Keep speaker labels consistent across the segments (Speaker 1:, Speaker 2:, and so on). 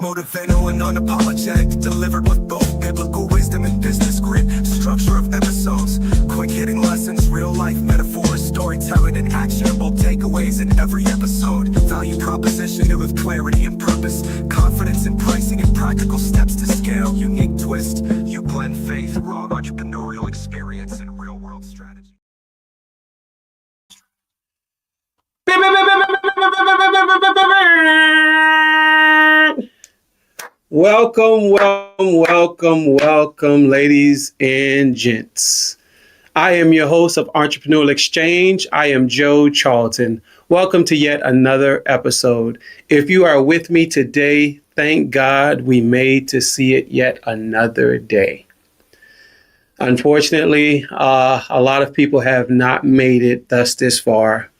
Speaker 1: Motivational and unapologetic, delivered with both biblical wisdom and business grit. Structure of episodes, quick hitting lessons, real life metaphors, storytelling and actionable takeaways in every episode. Value proposition with clarity and purpose, confidence in pricing and practical steps to scale. Unique twist, you blend faith, raw entrepreneurial experience and real world strategy. Welcome, ladies and gents. I am your host of Entrepreneurial Exchange. I am Joe Charlton. Welcome to yet another episode. If you are with me today, thank God we made to see it yet another day. Unfortunately, a lot of people have not made it thus this far.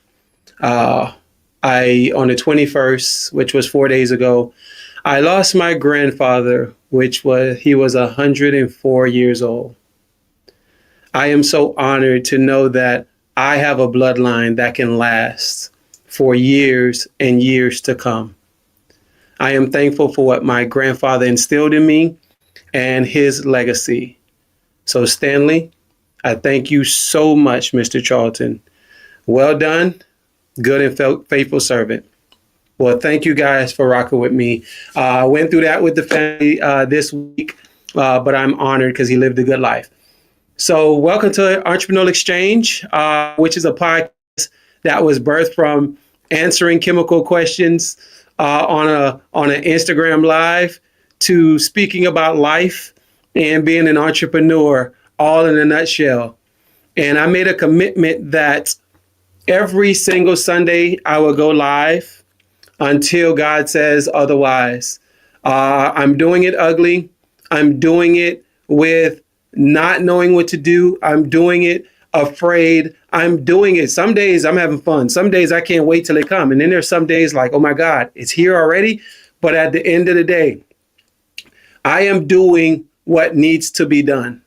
Speaker 1: On the 21st, which was 4 days ago, I lost my grandfather, he was 104 years old. I am so honored to know that I have a bloodline that can last for years and years to come. I am thankful for what my grandfather instilled in me and his legacy. So Stanley, I thank you so much, Mr. Charlton. Well done, good and faithful servant. Well, thank you guys for rocking with me. I went through that with the family this week, but I'm honored because he lived a good life. So welcome to Entrepreneurial Exchange, which is a podcast that was birthed from answering chemical questions on an Instagram Live to speaking about life and being an entrepreneur, all in a nutshell. And I made a commitment that every single Sunday I will go live until God says otherwise. I'm doing it ugly. I'm doing it with not knowing what to do. I'm doing it afraid. I'm doing it. Some days I'm having fun. Some days I can't wait till they come. And then there's some days like, oh my God, it's here already. But at the end of the day, I am doing what needs to be done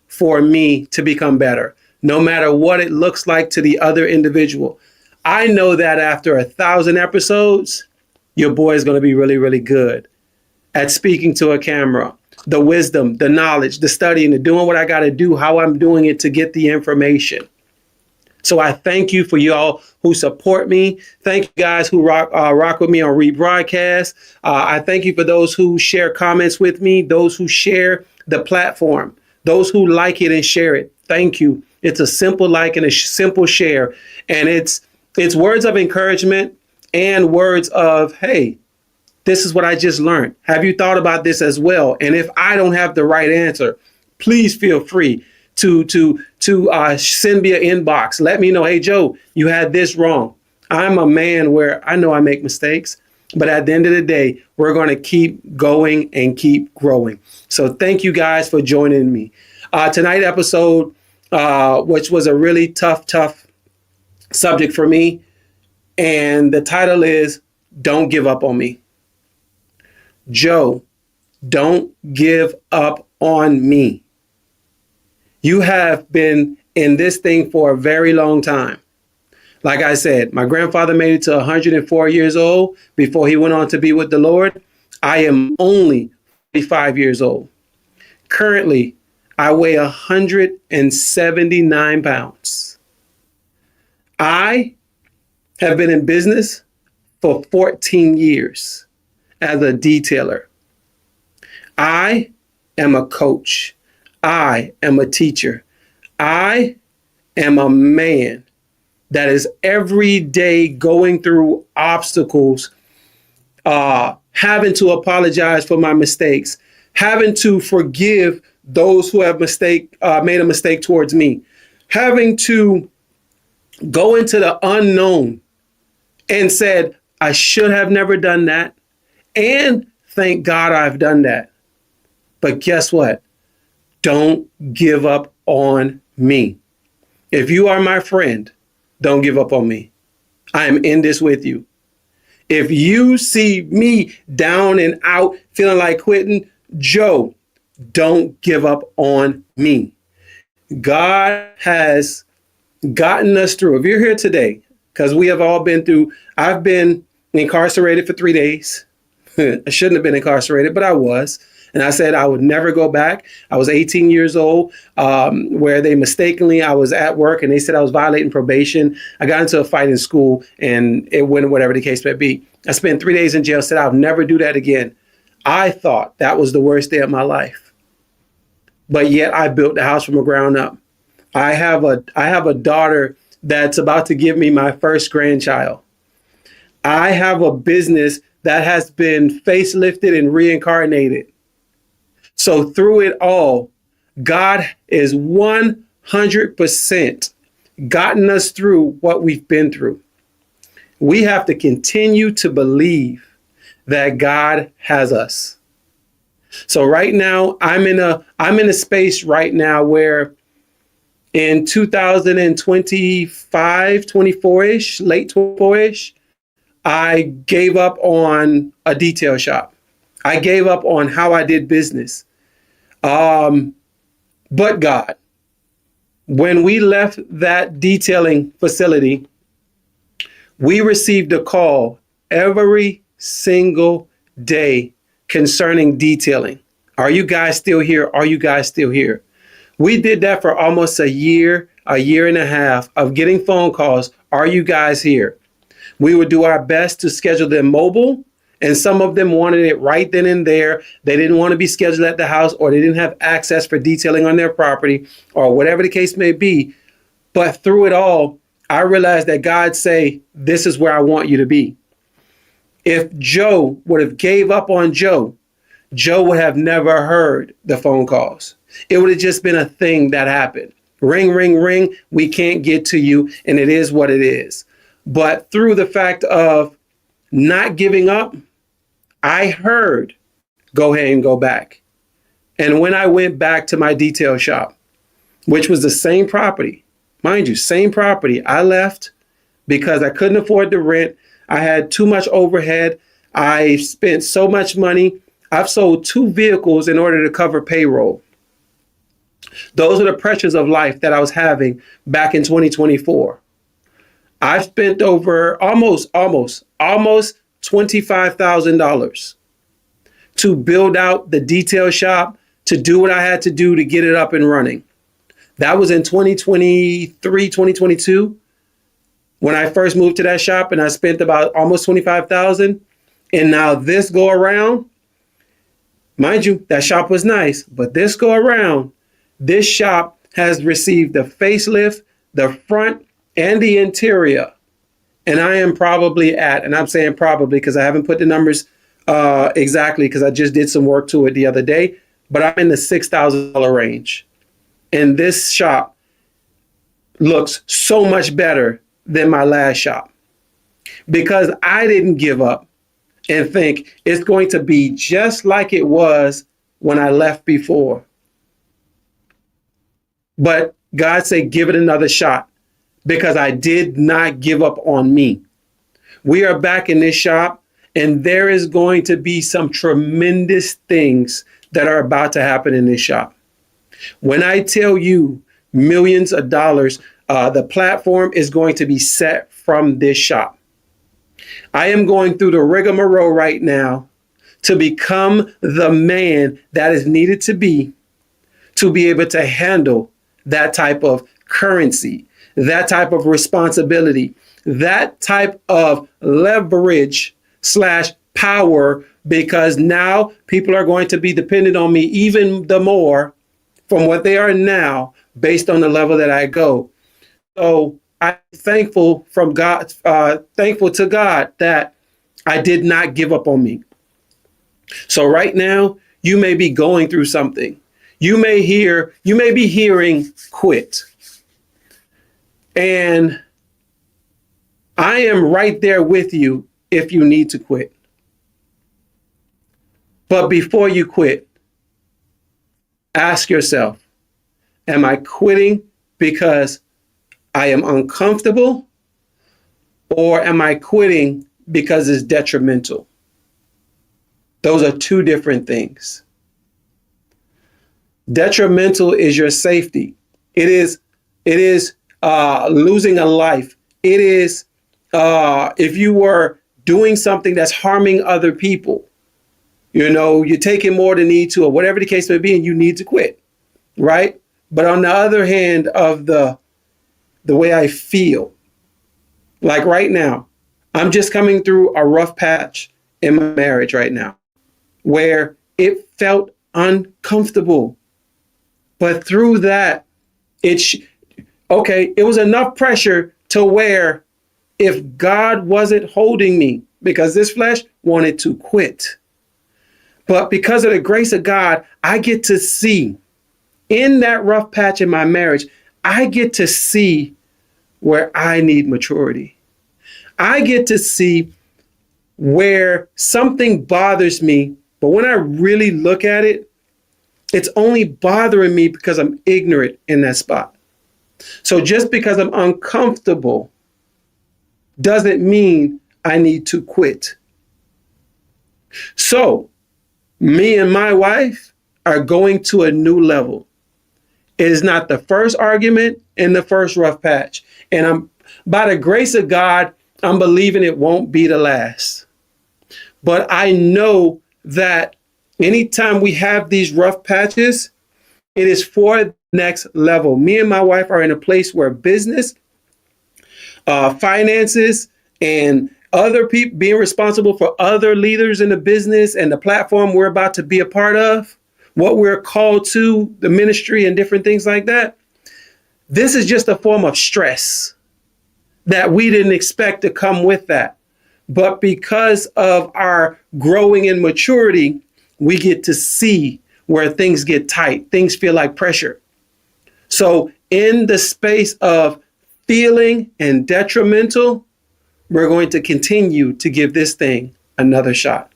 Speaker 1: for me to become better, no matter what it looks like to the other individual. I know that after 1,000 episodes, your boy is going to be really, really good at speaking to a camera, the wisdom, the knowledge, the studying, the doing what I got to do, how I'm doing it to get the information. So I thank you for y'all who support me. Thank you guys who rock with me on rebroadcast. I thank you for those who share comments with me, those who share the platform, those who like it and share it. Thank you. It's a simple like and a simple share. And it's words of encouragement and words of, hey, this is what I just learned. Have you thought about this as well? And if I don't have the right answer, please feel free to send me an inbox. Let me know, hey, Joe, you had this wrong. I'm a man where I know I make mistakes, but at the end of the day, we're going to keep going and keep growing. So thank you guys for joining me. Tonight's episode, which was a really tough subject for me. And the title is Don't Give Up on Me. Joe, don't give up on me. You have been in this thing for a very long time. Like I said, my grandfather made it to 104 years old before he went on to be with the Lord. I am only 45 years old. Currently, I weigh 179 pounds. I have been in business for 14 years as a detailer. I am a coach. I am a teacher. I am a man that is every day going through obstacles, having to apologize for my mistakes, having to forgive those who have made a mistake towards me, having to go into the unknown and said, I should have never done that. And thank God I've done that. But guess what? Don't give up on me. If you are my friend, don't give up on me. I am in this with you. If you see me down and out, feeling like quitting, Joe, don't give up on me. God has gotten us through. If you're here today, because we have all been through, I've been incarcerated for 3 days. I shouldn't have been incarcerated, but I was. And I said I would never go back. I was 18 years old, where they mistakenly, I was at work and they said I was violating probation. I got into a fight in school and it went, whatever the case may be. I spent 3 days in jail, said I'll never do that again. I thought that was the worst day of my life. But yet I built the house from the ground up. I have a daughter that's about to give me my first grandchild. I have a business that has been facelifted and reincarnated. So through it all, God is 100% gotten us through what we've been through. We have to continue to believe that God has us. So right now, I'm in a space right now where in 2025, 24-ish, late 24-ish, I gave up on a detail shop. I gave up on how I did business. But God, when we left that detailing facility, we received a call every single day concerning detailing. Are you guys still here? Are you guys still here? We did that for almost a year and a half of getting phone calls. Are you guys here? We would do our best to schedule them mobile, and some of them wanted it right then and there. They didn't want to be scheduled at the house, or they didn't have access for detailing on their property, or whatever the case may be. But through it all, I realized that God say, this is where I want you to be. If Joe would have gave up on Joe would have never heard the phone calls. It would have just been a thing that happened. Ring, ring, ring. We can't get to you. And it is what it is. But through the fact of not giving up, I heard, go ahead and go back. And when I went back to my detail shop, which was the same property, mind you, same property, I left because I couldn't afford the rent. I had too much overhead. I spent so much money. I've sold 2 vehicles in order to cover payroll. Those are the pressures of life that I was having back in 2024. I've spent over almost $25,000 to build out the detail shop, to do what I had to do to get it up and running. That was in 2023, 2022, when I first moved to that shop, and I spent about almost $25,000. And now this go around, mind you, that shop was nice, but this go around, this shop has received the facelift, the front, and the interior. And I am probably at, and I'm saying probably because I haven't put the numbers exactly because I just did some work to it the other day, but I'm in the $6,000 range. And this shop looks so much better than my last shop because I didn't give up and think it's going to be just like it was when I left before. But God said, give it another shot. Because I did not give up on me. We are back in this shop, and there is going to be some tremendous things that are about to happen in this shop. When I tell you millions of dollars, the platform is going to be set from this shop. I am going through the rigmarole right now to become the man that is needed to be able to handle that type of currency, that type of responsibility, that type of leverage / power, because now people are going to be dependent on me even the more from what they are now based on the level that I go. So I'm thankful to God that I did not give up on me. So right now, you may be going through something. You may be hearing quit. And I am right there with you if you need to quit. But before you quit, ask yourself, am I quitting because I am uncomfortable, or am I quitting because it's detrimental? Those are 2 different things. Detrimental is your safety. It is losing a life. It is if you were doing something that's harming other people. You're taking more than need to, or whatever the case may be, and you need to quit, right? But on the other hand of the way I feel, like right now, I'm just coming through a rough patch in my marriage right now where it felt uncomfortable. But through that, it was enough pressure to where if God wasn't holding me, because this flesh wanted to quit. But because of the grace of God, I get to see in that rough patch in my marriage, I get to see where I need maturity. I get to see where something bothers me, but when I really look at it, it's only bothering me because I'm ignorant in that spot. So just because I'm uncomfortable doesn't mean I need to quit. So me and my wife are going to a new level. It is not the first argument in the first rough patch. And by the grace of God, I'm believing it won't be the last. But I know that anytime we have these rough patches, it is for the next level. Me and my wife are in a place where business, finances, and other people being responsible for other leaders in the business and the platform we're about to be a part of, what we're called to, the ministry and different things like that. This is just a form of stress that we didn't expect to come with that. But because of our growing in maturity, we get to see where things get tight. Things feel like pressure. So in the space of feeling and detrimental, we're going to continue to give this thing another shot.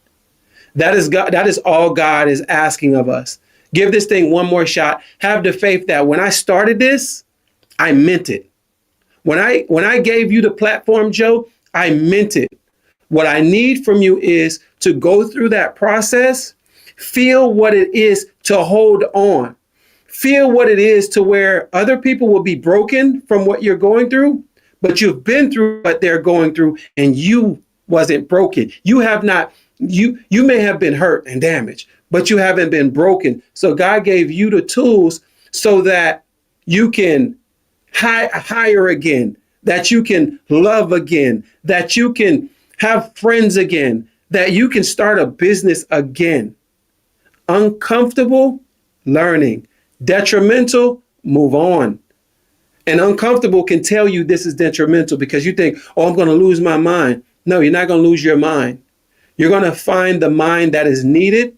Speaker 1: That is God. That is all God is asking of us. Give this thing one more shot. Have the faith that when I started this, I meant it. When I gave you the platform, Joe, I meant it. What I need from you is to go through that process, feel what it is to hold on, feel what it is to where other people will be broken from what you're going through, but you've been through what they're going through and you wasn't broken. You have not, you may have been hurt and damaged, but you haven't been broken. So God gave you the tools so that you can hire again, that you can love again, that you can have friends again, that you can start a business again. Uncomfortable, learning. Detrimental, move on. And uncomfortable can tell you this is detrimental because you think, oh, I'm going to lose my mind. No, you're not going to lose your mind. You're going to find the mind that is needed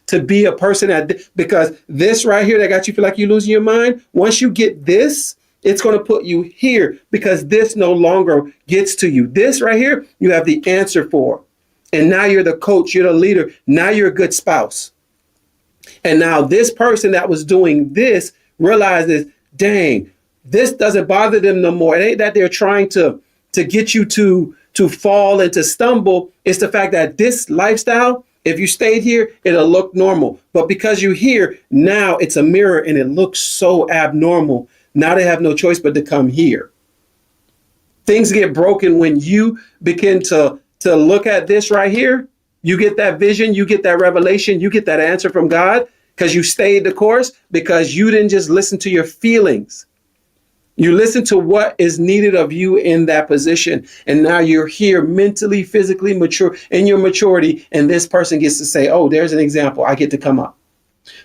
Speaker 1: to be a person because this right here that got you feel like you're losing your mind. Once you get this, it's going to put you here because this no longer gets to you. This right here, you have the answer for. And now you're the coach, you're the leader. Now you're a good spouse. And now this person that was doing this realizes, dang, this doesn't bother them no more. It ain't that they're trying to get you to fall and to stumble. It's the fact that this lifestyle, if you stayed here, it'll look normal. But because you're here, now it's a mirror and it looks so abnormal. Now they have no choice but to come here. Things get broken when you begin to look at this right here. You get that vision, you get that revelation, you get that answer from God because you stayed the course, because you didn't just listen to your feelings. You listen to what is needed of you in that position. And now you're here mentally, physically mature in your maturity. And this person gets to say, oh, there's an example. I get to come up.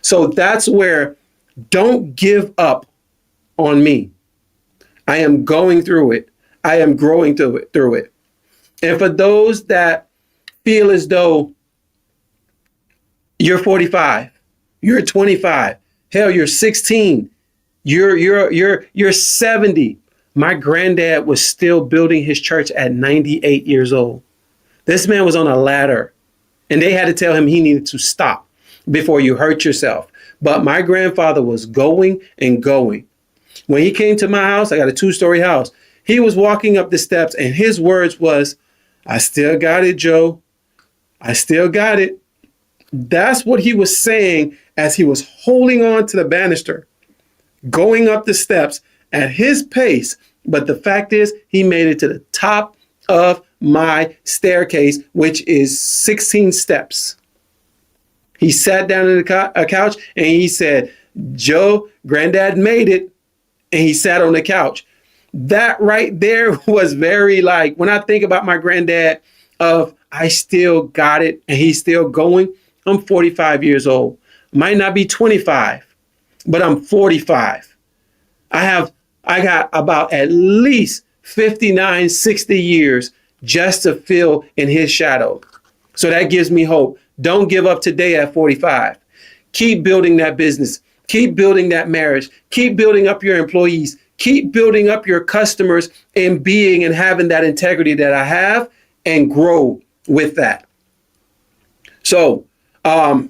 Speaker 1: So that's where don't give up on me. I am going through it. I am growing through it. And for those that feel as though you're 45, you're 25, hell, you're 16, you're 70. My granddad was still building his church at 98 years old. This man was on a ladder and they had to tell him he needed to stop before you hurt yourself. But my grandfather was going and going. When he came to my house, I got a 2-story house. He was walking up the steps and his words was, I still got it, Joe. I still got it. That's what he was saying as he was holding on to the banister, going up the steps at his pace. But the fact is, he made it to the top of my staircase, which is 16 steps. He sat down on a couch and he said, Joe, granddad made it. And he sat on the couch. That right there was very like, when I think about my granddad of I still got it and he's still going. I'm 45 years old. Might not be 25, but I'm 45. I got about at least 59, 60 years just to fill in his shadow. So that gives me hope. Don't give up today at 45. Keep building that business. Keep building that marriage. Keep building up your employees. Keep building up your customers and being and having that integrity that I have and grow with that. So I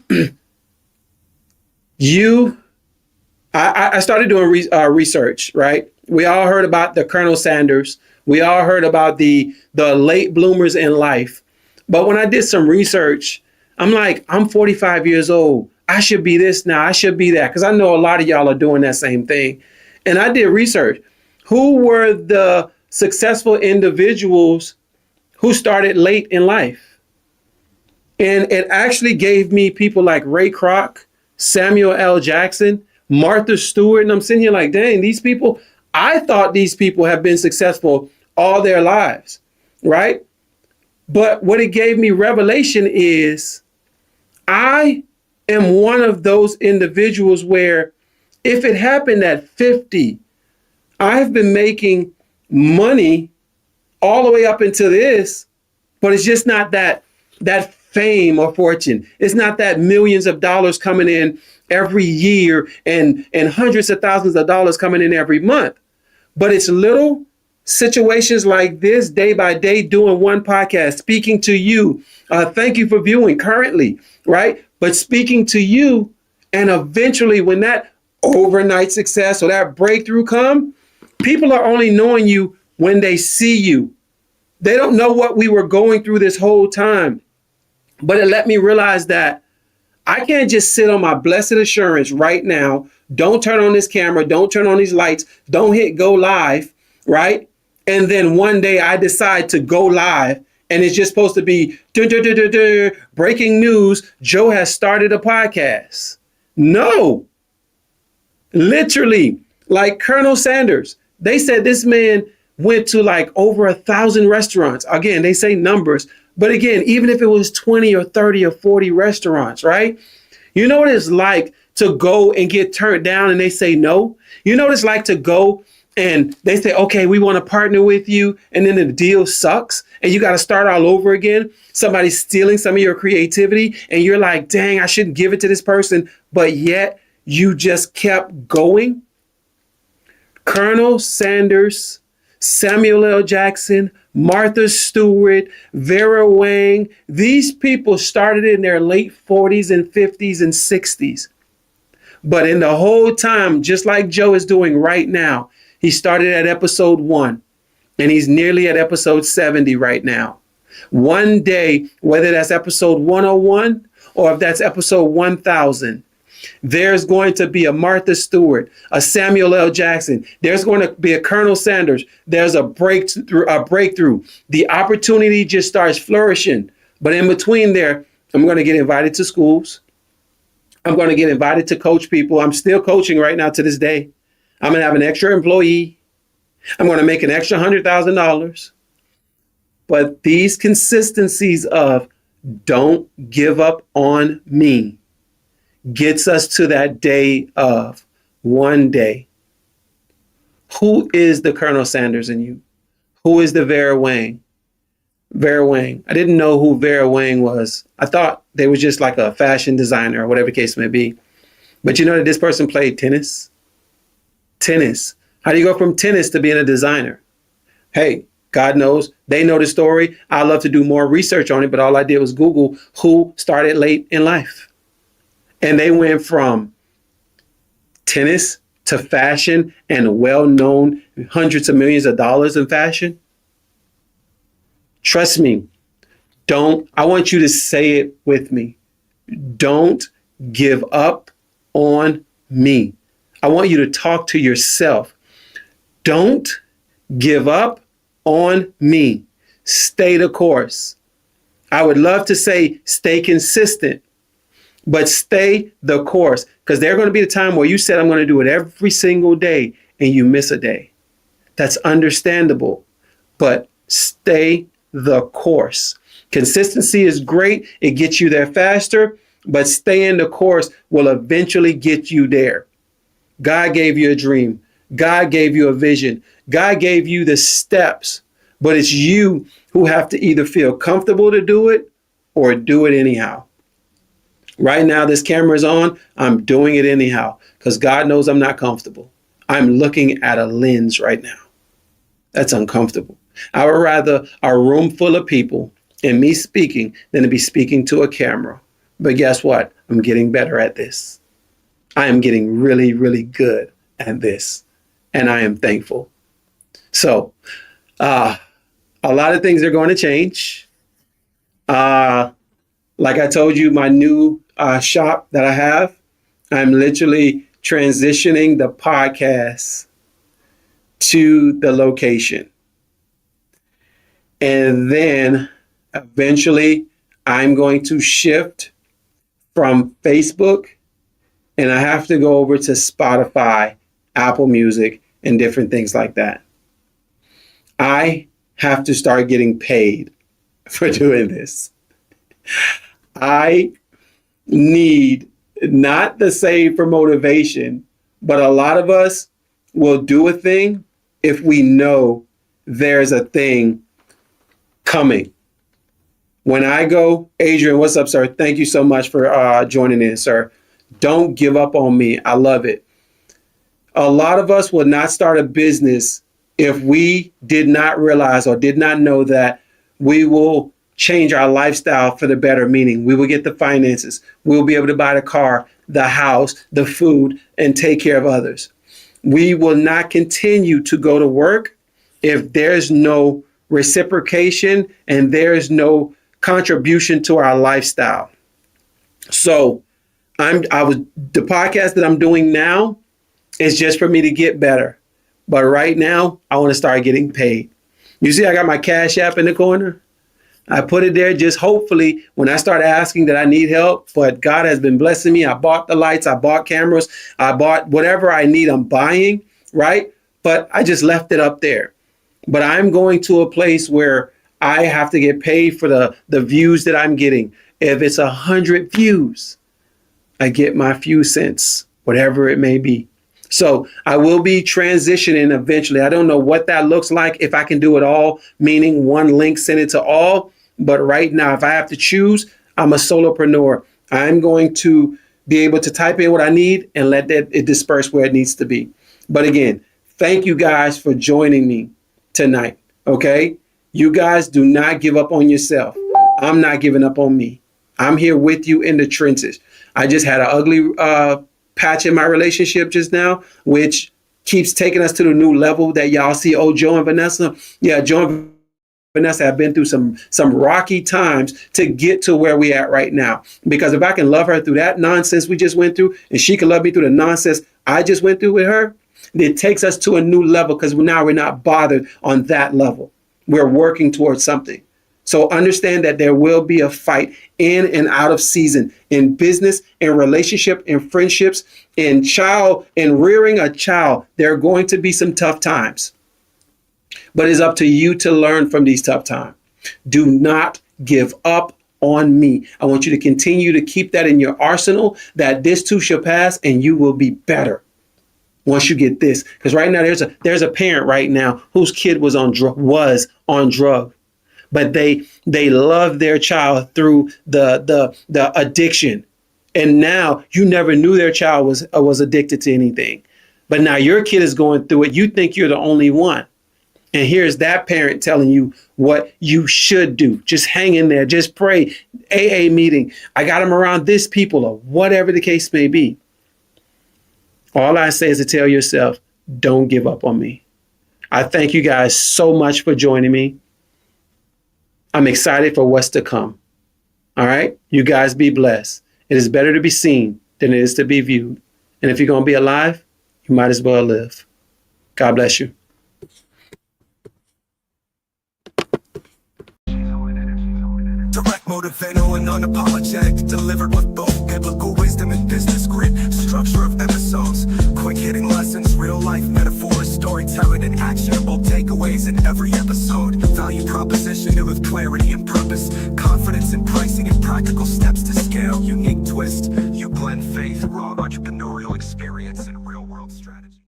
Speaker 1: started doing research, right? We all heard about the Colonel Sanders. We all heard about the late bloomers in life. But when I did some research, I'm like, I'm 45 years old. I should be this now. I should be that. Because I know a lot of y'all are doing that same thing. And I did research. Who were the successful individuals who started late in life? And it actually gave me people like Ray Kroc, Samuel L. Jackson, Martha Stewart. And I'm sitting here like, dang, these people, I thought these people have been successful all their lives, right? But what it gave me revelation is I am one of those individuals where if it happened at 50, I've been making money all the way up into this, but it's just not that fame or fortune. It's not that millions of dollars coming in every year and hundreds of thousands of dollars coming in every month. But it's little situations like this, day by day, doing one podcast, speaking to you. Thank you for viewing currently, right? But speaking to you, and eventually when that overnight success or that breakthrough come, people are only knowing you when they see you. They don't know what we were going through this whole time. But it let me realize that I can't just sit on my blessed assurance right now. Don't turn on this camera. Don't turn on these lights. Don't hit go live, right? And then one day I decide to go live and it's just supposed to be breaking news. Joe has started a podcast. No, literally, like Colonel Sanders. They said this man went to like over 1,000 restaurants. Again, they say numbers. But again, even if it was 20 or 30 or 40 restaurants, right? You know what it's like to go and get turned down and they say no? You know what it's like to go and they say, okay, we want to partner with you. And then the deal sucks and you got to start all over again. Somebody's stealing some of your creativity and you're like, dang, I shouldn't give it to this person. But yet you just kept going. Colonel Sanders, Samuel L. Jackson, Martha Stewart, Vera Wang, these people started in their late 40s and 50s and 60s. But in the whole time, just like Joe is doing right now, he started at episode 1 and he's nearly at episode 70 right now. One day, whether that's episode 101 or if that's episode 1000, there's going to be a Martha Stewart, a Samuel L. Jackson. There's going to be a Colonel Sanders. There's a breakthrough. The opportunity just starts flourishing. But in between there, I'm going to get invited to schools. I'm going to get invited to coach people. I'm still coaching right now to this day. I'm going to have an extra employee. I'm going to make an extra $100,000. But these consistencies of don't give up on me gets us to that day of one day. Who is the Colonel Sanders in you? Who is the Vera Wang? Vera Wang. I didn't know who Vera Wang was. I thought they was just like a fashion designer or whatever the case may be. But you know that this person played tennis? Tennis. How do you go from tennis to being a designer? Hey, God knows. They know the story. I love to do more research on it, but all I did was Google who started late in life. And they went from tennis to fashion and well-known hundreds of millions of dollars in fashion. Trust me. I want you to say it with me. Don't give up on me. I want you to talk to yourself. Don't give up on me. Stay the course. I would love to say stay consistent. but stay the course, because there's going to be a time where you said, I'm going to do it every single day, and you miss a day. That's understandable, but stay the course. Consistency is great. It gets you there faster, but staying the course will eventually get you there. God gave you a dream. God gave you a vision. God gave you the steps, but it's you who have to either feel comfortable to do it or do it anyhow. Right now, this camera is on. I'm doing it anyhow because God knows I'm not comfortable. I'm looking at a lens right now. That's uncomfortable. I would rather a room full of people and me speaking than to be speaking to a camera. But guess what? I'm getting better at this. I am getting really, really good at this. And I am thankful. So a lot of things are going to change. Like I told you, my new shop that I have, I'm literally transitioning the podcast to the location. And then eventually I'm going to shift from Facebook, and I have to go over to Spotify, Apple Music, and different things like that. I have to start getting paid for doing this. I need not the same for motivation, but a lot of us will do a thing if we know there's a thing coming. When I go, Adrian, what's up, sir? Thank you so much for joining in, sir. Don't give up on me. I love it. A lot of us will not start a business if we did not realize or did not know that we will change our lifestyle for the better, meaning we will get the finances. We'll be able to buy the car, the house, the food, and take care of others. We will not continue to go to work if there's no reciprocation and there's no contribution to our lifestyle. So the podcast that I'm doing now is just for me to get better. But right now, I want to start getting paid. You see, I got my Cash App in the corner. I put it there just hopefully when I start asking that I need help, but God has been blessing me. I bought the lights, I bought cameras, I bought whatever I need, I'm buying, right? But I just left it up there. But I'm going to a place where I have to get paid for the views that I'm getting. If it's 100 views, I get my few cents, whatever it may be. So I will be transitioning eventually. I don't know what that looks like, if I can do it all, meaning one link, send it to all. But right now, if I have to choose, I'm a solopreneur. I'm going to be able to type in what I need and let it disperse where it needs to be. But again, thank you guys for joining me tonight. Okay. You guys do not give up on yourself. I'm not giving up on me. I'm here with you in the trenches. I just had an ugly patch in my relationship just now, which keeps taking us to the new level that y'all see. Oh, Joe and Vanessa. Yeah, Joe and Vanessa have been through some rocky times to get to where we at right now. Because if I can love her through that nonsense we just went through, and she can love me through the nonsense I just went through with her, it takes us to a new level because now we're not bothered on that level. We're working towards something. So understand that there will be a fight in and out of season, in business, in relationship, in friendships, in rearing a child. There are going to be some tough times, but it's up to you to learn from these tough times. Do not give up on me. I want you to continue to keep that in your arsenal, that this too shall pass and you will be better once you get this. Because right now there's a parent right now whose kid was on drug. But they love their child through the addiction. And now you never knew their child was addicted to anything. But now your kid is going through it. You think you're the only one. And here's that parent telling you what you should do. Just hang in there. Just pray. AA meeting. I got them around this people or whatever the case may be. All I say is to tell yourself, don't give up on me. I thank you guys so much for joining me. I'm excited for what's to come. All right. You guys be blessed. It is better to be seen than it is to be viewed. And if you're going to be alive, you might as well live. God bless you.
Speaker 2: Direct, motivational, and unapologetic, delivered with both biblical Hard-hitting lessons, real-life metaphors, storytelling and actionable takeaways in every episode. Value proposition with clarity and purpose. Confidence in pricing and practical steps to scale. Unique twist. You blend faith, raw entrepreneurial experience, and real-world strategy.